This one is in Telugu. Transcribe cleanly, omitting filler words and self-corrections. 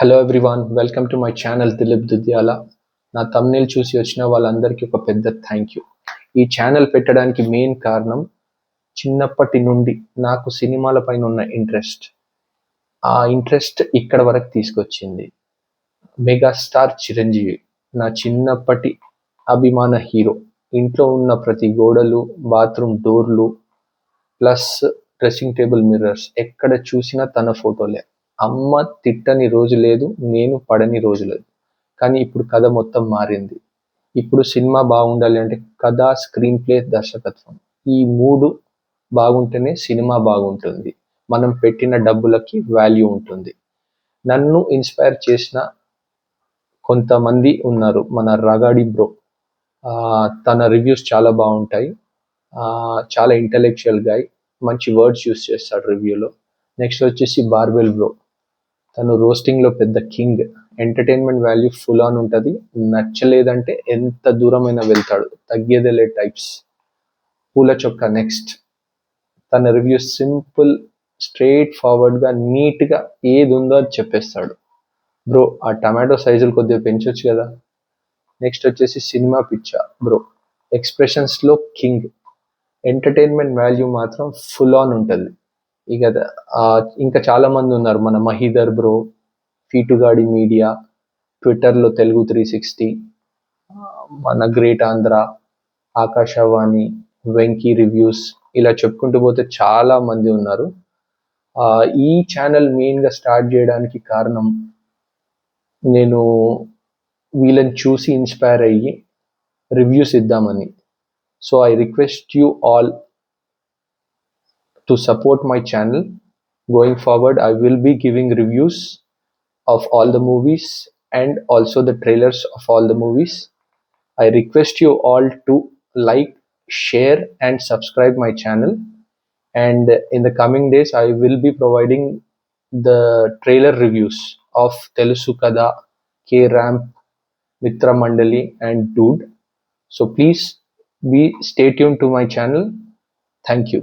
Hello everyone, welcome to my channel Dilip Dudyala. నా తమ్నేల్ చూసి వచ్చిన వాళ్ళందరికీ ఒక పెద్ద థ్యాంక్ యూ. ఈ ఛానల్ పెట్టడానికి మెయిన్ కారణం చిన్నప్పటి నుండి నాకు సినిమాల పైన ఉన్న ఇంట్రెస్ట్. ఆ ఇంట్రెస్ట్ ఇక్కడ వరకు తీసుకొచ్చింది. మెగాస్టార్ చిరంజీవి నా చిన్నప్పటి అభిమాన హీరో. ఇంట్లో ఉన్న ప్రతి గోడలు, బాత్రూమ్ డోర్లు, ప్లస్ డ్రెస్సింగ్ టేబుల్ మిర్రర్స్, ఎక్కడ చూసినా తన ఫోటోలే. అమ్మ తిట్టని రోజు లేదు, నేను పడని రోజు లేదు. కానీ ఇప్పుడు కథ మొత్తం మారింది. ఇప్పుడు సినిమా బాగుండాలి అంటే కథ, స్క్రీన్ ప్లే, దర్శకత్వం, ఈ మూడు బాగుంటేనే సినిమా బాగుంటుంది. మనం పెట్టిన డబ్బులకి వాల్యూ ఉంటుంది. నన్ను ఇన్స్పైర్ చేసిన కొంతమంది ఉన్నారు. మన రగాడి బ్రో, తన రివ్యూస్ చాలా బాగుంటాయి. చాలా ఇంటెలెక్చువల్ గాయ్, మంచి వర్డ్స్ యూస్ చేస్తాడు రివ్యూలో. నెక్స్ట్ వచ్చేసి బార్బెల్ బ్రో, తను రోస్టింగ్లో పెద్ద king. Entertainment value full on ఉంటుంది. నచ్చలేదంటే ఎంత దూరమైనా వెళ్తాడు, తగ్గేదేలే టైప్స్. పూల చొక్క నెక్స్ట్, తన రివ్యూ సింపుల్, స్ట్రైట్ ఫార్వర్డ్గా, నీట్గా ఏది ఉందో అది చెప్పేస్తాడు. బ్రో, ఆ టమాటో సైజులు కొద్దిగా పెంచొచ్చు కదా. నెక్స్ట్ వచ్చేసి సినిమా పిచ్చా బ్రో, ఎక్స్ప్రెషన్స్లో కింగ్. ఎంటర్టైన్మెంట్ వాల్యూ మాత్రం ఫుల్ ఆన్ ఉంటుంది. ఇక ఇంకా చాలా మంది ఉన్నారు. మన మహీధర్ బ్రో, ఫీటుగాడి మీడియా, ట్విట్టర్లో తెలుగు 360, మన గ్రేట్ ఆంధ్ర, ఆకాశవాణి, వెంకీ రివ్యూస్, ఇలా చెప్పుకుంటూ పోతే చాలా మంది ఉన్నారు. ఈ ఛానల్ మెయిన్గా స్టార్ట్ చేయడానికి కారణం, నేను వీళ్ళని చూసి ఇన్స్పైర్ అయ్యి రివ్యూస్ ఇద్దామని. So I request you all to support my channel. Going forward, I will be giving reviews of all the movies and also the trailers of all the movies. I request you all to like, share and subscribe my channel. And in the coming days, I will be providing the trailer reviews of Telusu Kada, K Ramp, Mitra Mandali and Dude. So please stay tuned to my channel. Thank you.